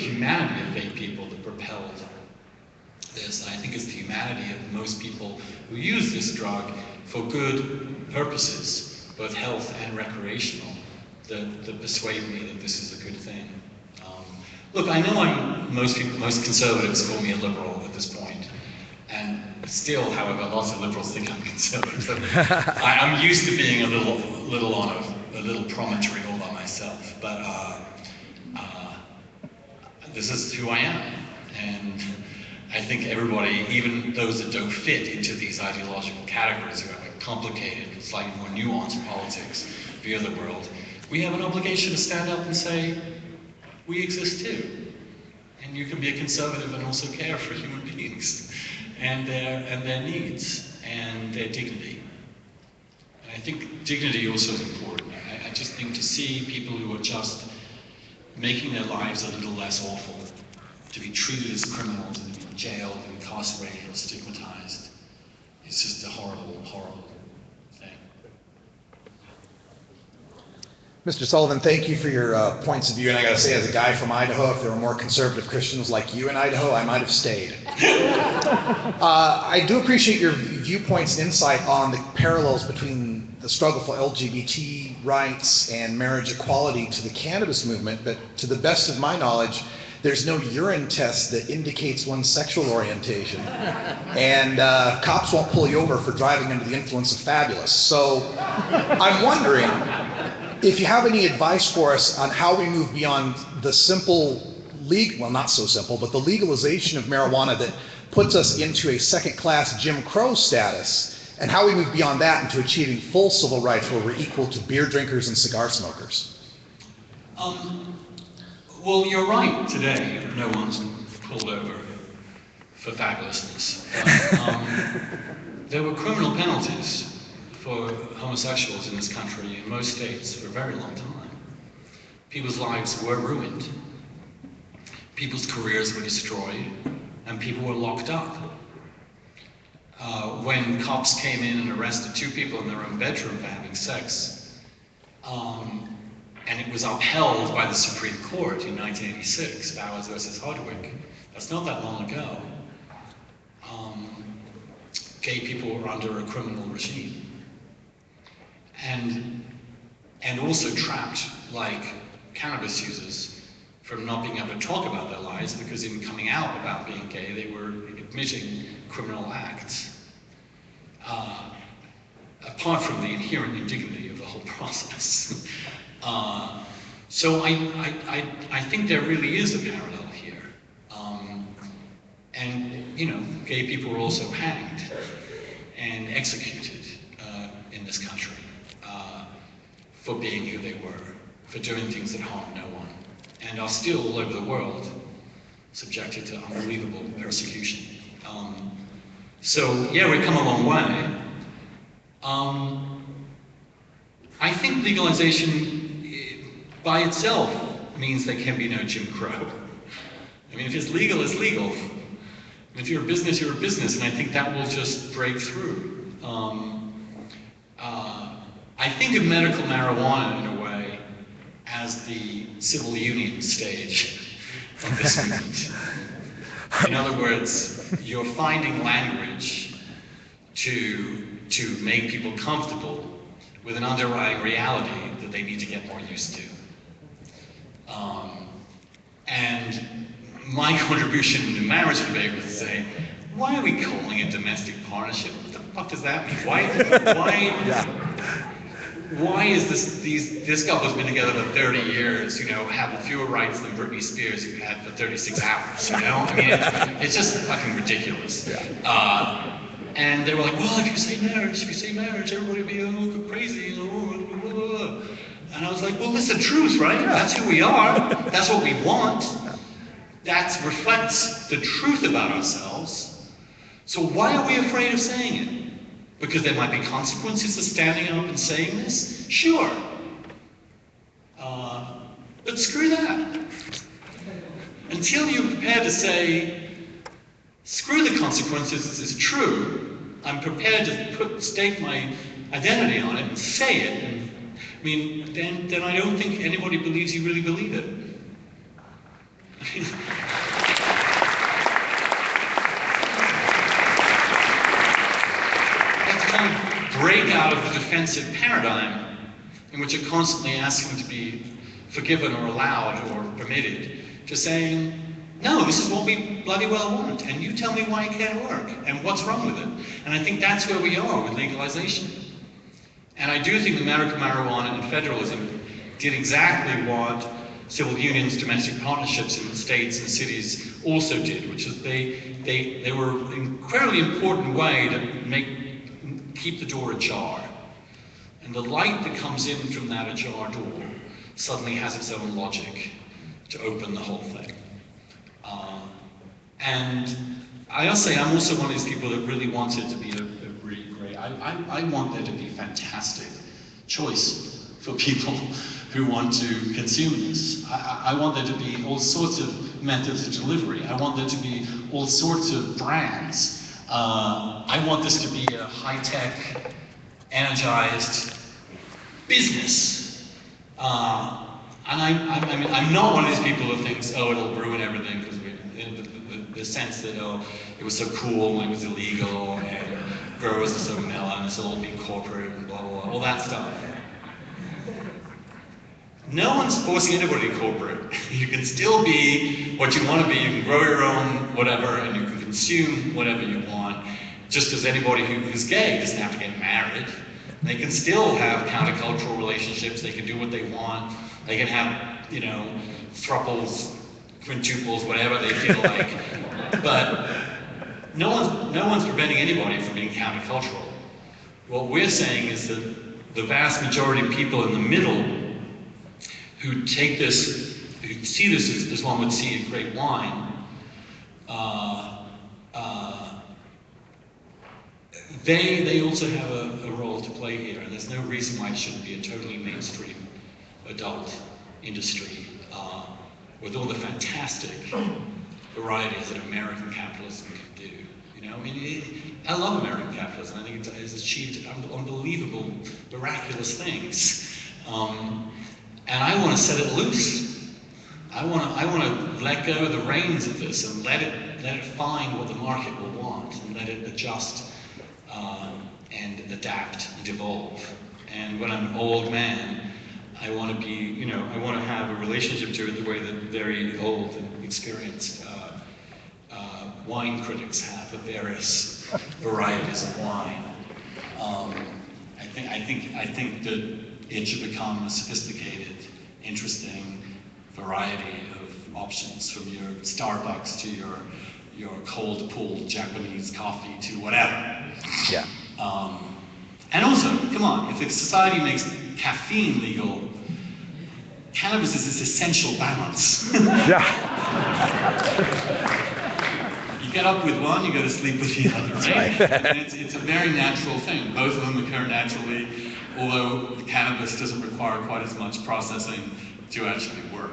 humanity of vape people that propelled this. And I think it's the humanity of most people who use this drug for good purposes, both health and recreational, that persuade me that this is a good thing. Look, I know most conservatives call me a liberal at this point, and still, however, lots of liberals think I'm conservative. I'm used to being a little promontory all by myself, but this is who I am, and I think everybody, even those that don't fit into these ideological categories, who have a complicated, slightly more nuanced politics view of the world, we have an obligation to stand up and say, we exist too. And you can be a conservative and also care for human beings and their needs and their dignity. And I think dignity also is important. I just think to see people who are just making their lives a little less awful, to be treated as criminals and to be jailed, incarcerated, or stigmatized, it's just a horrible, horrible thing. Mr. Sullivan, thank you for your points of view, and I gotta say, as a guy from Idaho, if there were more conservative Christians like you in Idaho, I might have stayed. I do appreciate your viewpoints and insight on the parallels between the struggle for LGBT rights and marriage equality to the cannabis movement, but to the best of my knowledge, there's no urine test that indicates one's sexual orientation. And cops won't pull you over for driving under the influence of fabulous. So I'm wondering if you have any advice for us on how we move beyond the simple, well, not so simple, but the legalization of marijuana that puts us into a second-class Jim Crow status, and how we move beyond that into achieving full civil rights where we're equal to beer drinkers and cigar smokers. Well, you're right today. No one's pulled over for fabulousness. There were criminal penalties for homosexuals in this country in most states for a very long time. People's lives were ruined. People's careers were destroyed, and people were locked up. When cops came in and arrested two people in their own bedroom for having sex, and it was upheld by the Supreme Court in 1986, Bowers versus Hardwick. That's not that long ago. Gay people were under a criminal regime. And also trapped, like cannabis users, from not being able to talk about their lives, because in coming out about being gay, they were admitting criminal acts. Apart from the inherent indignity of the whole process. So I think there really is a parallel here. And, you know, gay people were also hanged and executed in this country for being who they were, for doing things that harmed no one, and are still all over the world subjected to unbelievable persecution. So, yeah, we've come a long way. I think legalization by itself means there can be no Jim Crow. I mean, if it's legal, it's legal. And if you're a business, you're a business, and I think that will just break through. I think of medical marijuana in a way as the civil union stage of this movement. In other words, you're finding language to make people comfortable with an underlying reality that they need to get more used to. And my contribution in the marriage debate was to say, why are we calling it domestic partnership? What the fuck does that mean? Why is this couple's been together for 30 years, you know, have fewer rights than Britney Spears, who had for 36 hours, you know? I mean, it's just fucking ridiculous. And they were like, well, if you say marriage, everybody will be crazy, you know. And I was like, well, that's the truth, right? That's who we are. That's what we want. That reflects the truth about ourselves. So why are we afraid of saying it? Because there might be consequences of standing up and saying this? Sure. But screw that. Until you're prepared to say, screw the consequences, this is true, I'm prepared to stake my identity on it and say it. And, I mean, then I don't think anybody believes you really believe it. kind of break out of the defensive paradigm in which you're constantly asking to be forgiven or allowed or permitted, to saying, no, this is what we bloody well want, and you tell me why it can't work, and what's wrong with it. And I think that's where we are with legalization. And I do think the medical marijuana and federalism did exactly what civil unions, domestic partnerships in the states and cities also did, which is they were an incredibly important way to keep the door ajar. And the light that comes in from that ajar door suddenly has its own logic to open the whole thing. And I must say, I'm also one of these people that really wants it to be a really great, I want there to be fantastic choice for people who want to consume this. I want there to be all sorts of methods of delivery. I want there to be all sorts of brands. I want this to be a high-tech, energized business. And I mean, I'm not one of these people who thinks, oh, it'll ruin everything, because the sense that, oh, it was so cool when it was illegal, and growers are so mellow, and it's all big corporate, and blah, blah, blah, all that stuff. No one's forcing anybody to corporate. You can still be what you want to be. You can grow your own whatever, and you can consume whatever you want. Just as anybody who's gay doesn't have to get married. They can still have countercultural relationships. They can do what they want. They can have, you know, thruples, quintuples, whatever they feel like. But no one's preventing anybody from being countercultural. What we're saying is that the vast majority of people in the middle who take this, who see this as one would see a great wine, they also have a role to play here, and there's no reason why it shouldn't be a totally mainstream adult industry with all the fantastic varieties that American capitalism can do. You know, I mean, I love American capitalism. I think it has achieved unbelievable, miraculous things. And I want to set it loose. I want to let go of the reins of this and let it find what the market will want, and let it adjust and adapt and evolve. And when I'm an old man, I want to be, you know, I want to have a relationship to it the way that very old and experienced wine critics have of various varieties of wine. I think that it should become a sophisticated, interesting variety of options, from your Starbucks to your cold pulled Japanese coffee to whatever. Yeah. And also, come on, if society makes caffeine legal, cannabis is this essential balance. Yeah. You get up with one, you go to sleep with the other, right? And it's a very natural thing. Both of them occur naturally, although cannabis doesn't require quite as much processing to actually work.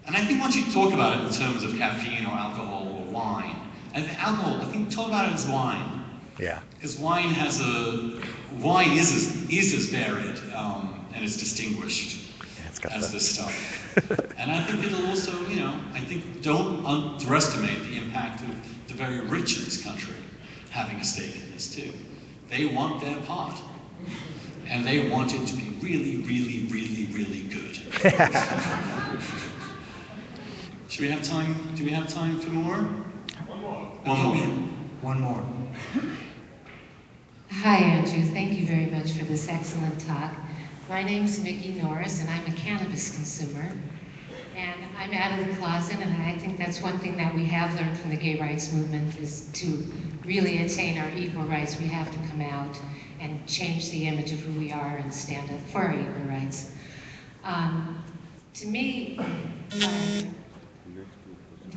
And I think once you talk about it in terms of caffeine or alcohol or wine, and alcohol, I think talk about it as wine. Yeah. Because wine is as varied and as distinguished as this stuff. And I think it'll also, you know, I think don't underestimate the impact of the very rich in this country having a stake in this too. They want their part. And they want it to be really, really, really, really good. Should we have time? Do we have time for more? One more. Hi, Andrew. Thank you very much for this excellent talk. My name's Mickey Norris, and I'm a cannabis consumer. And I'm out of the closet, and I think that's one thing that we have learned from the gay rights movement, is to really attain our equal rights. We have to come out and change the image of who we are and stand up for our equal rights. To me,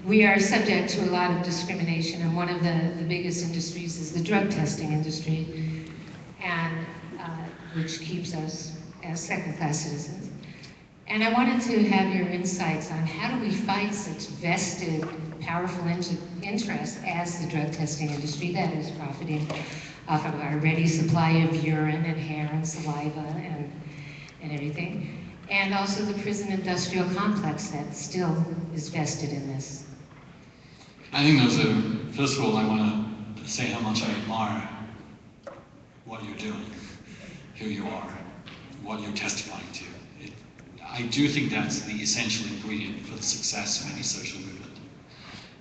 we are subject to a lot of discrimination, and one of the biggest industries is the drug testing industry, and which keeps us as second-class citizens. And I wanted to have your insights on how do we fight such vested, powerful interests as the drug testing industry that is profiting off of our ready supply of urine and hair and saliva and everything. and also the prison industrial complex that still is vested in this. I think those are, first of all, I want to say how much I admire what you're doing, who you are, what you're testifying to. I do think that's the essential ingredient for the success of any social movement,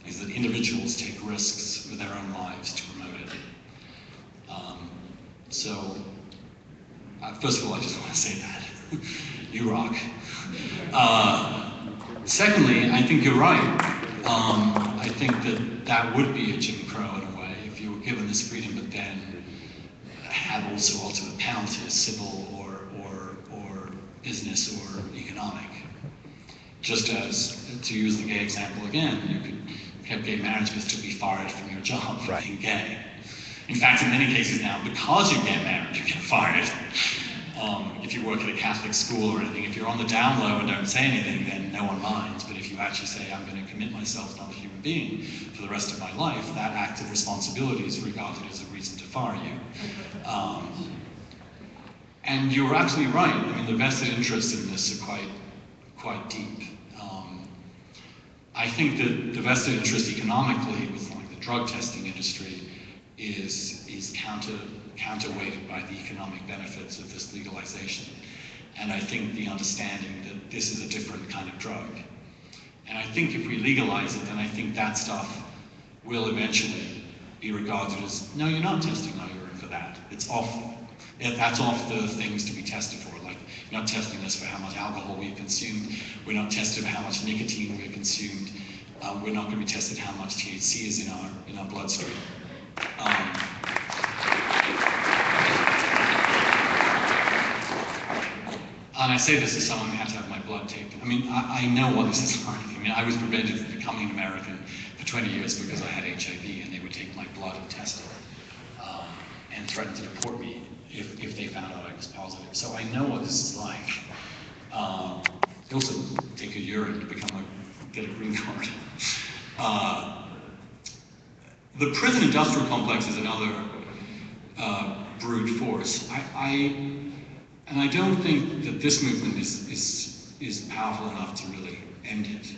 is that individuals take risks with their own lives to promote it. First of all, I just want to say that. You rock. Secondly, I think you're right. I think that would be a Jim Crow in a way, if you were given this freedom, but then had also ultimate penalties, civil or business or economic. Just as, to use the gay example again, you could have gay marriage but still be fired from your job for being gay. In fact, in many cases now, because you get married, you get fired. If you work at a Catholic school or anything, if you're on the down low and don't say anything, then no one minds. But if you actually say, I'm going to commit myself to another human being for the rest of my life, that act of responsibility is regarded as a reason to fire you. And you're absolutely right. I mean, the vested interests in this are quite deep. I think that the vested interest economically with like the drug testing industry is counterweighted by the economic benefits of this legalization. And I think the understanding that this is a different kind of drug. And I think if we legalize it, then I think that stuff will eventually be regarded as, no, you're not testing our urine for that. It's off. That's off the things to be tested for. Like, you're not testing this for how much alcohol we've consumed. We're not testing for how much nicotine we've consumed. We're not going to be tested how much THC is in our bloodstream. And I say this as someone who had to have my blood taken. I mean, I know what this is like. I mean, I was prevented from becoming an American for 20 years because I had HIV, and they would take my blood and test it, and threaten to deport me if they found out I was positive. So I know what this is like. They also take a urine to get a green card. The prison industrial complex is another brute force. And I don't think that this movement is powerful enough to really end it.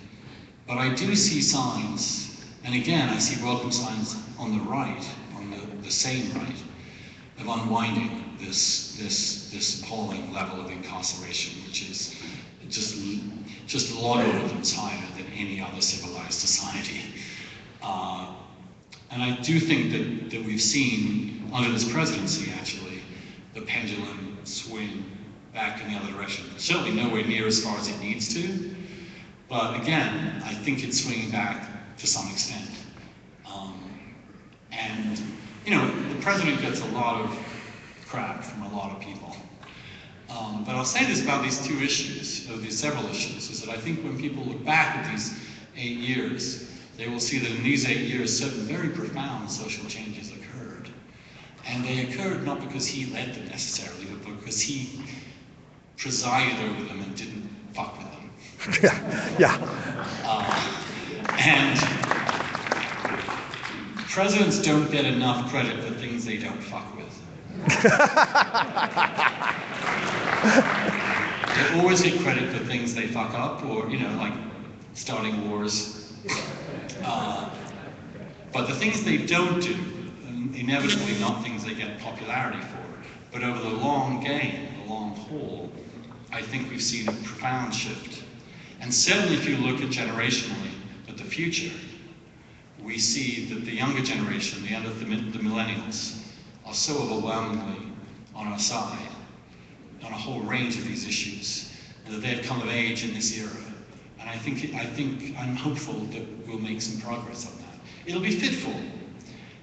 But I do see signs, and again, I see welcome signs on the right, on the sane right, of unwinding this appalling level of incarceration, which is just logarithms higher than any other civilized society. And I do think that we've seen, under this presidency actually, the pendulum swing back in the other direction. Certainly nowhere near as far as it needs to, but again, I think it's swinging back to some extent. And, you know, the president gets a lot of crap from a lot of people. But I'll say this about these two issues, or these several issues, is that I think when people look back at these 8 years, they will see that in these 8 years, certain very profound social changes occurred. And they occurred not because he led them necessarily, but because he presided over them and didn't fuck with them. Yeah. And presidents don't get enough credit for things they don't fuck with. They always get credit for things they fuck up, or, you know, like starting wars. But the things they don't do, inevitably not things they get popularity for, but over the long game, the long haul, I think we've seen a profound shift. And certainly if you look at generationally at the future, we see that the younger generation, the millennials, are so overwhelmingly on our side on a whole range of these issues, and that they've come of age in this era. And I'm hopeful that we'll make some progress on that. It'll be fitful.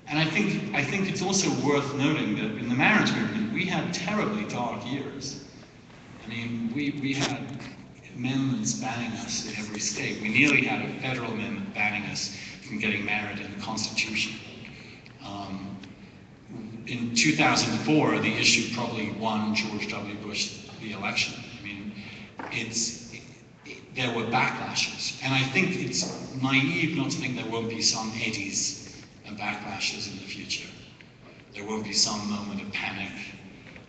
And I think it's also worth noting that in the marriage movement, we had terribly dark years. I mean, we had amendments banning us in every state. We nearly had a federal amendment banning us from getting married in the Constitution. In 2004, the issue probably won George W. Bush the election. I mean, there were backlashes. And I think it's naive not to think there won't be some eddies and backlashes in the future. There won't be some moment of panic.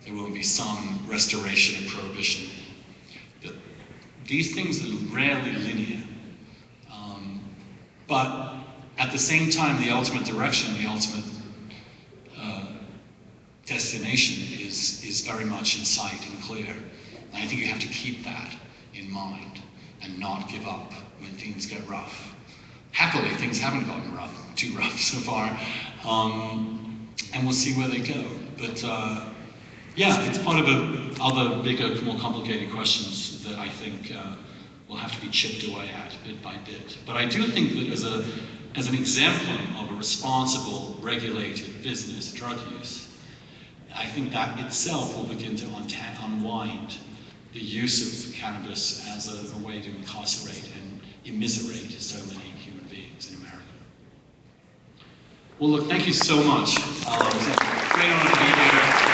There won't be some restoration of prohibition that These things are rarely linear. But at the same time, the ultimate direction, the ultimate destination is very much in sight and clear. And I think you have to keep that in mind and not give up when things get rough. Happily, things haven't gotten too rough so far, and we'll see where they go. But yeah, it's part of other bigger, more complicated questions that I think will have to be chipped away at bit by bit. But I do think that as an exemplar of a responsible, regulated business drug use, I think that itself will begin to unwind the use of cannabis as a way to incarcerate and immiserate so many human beings in America. Well, look, thank you so much. It's a great honor to be here.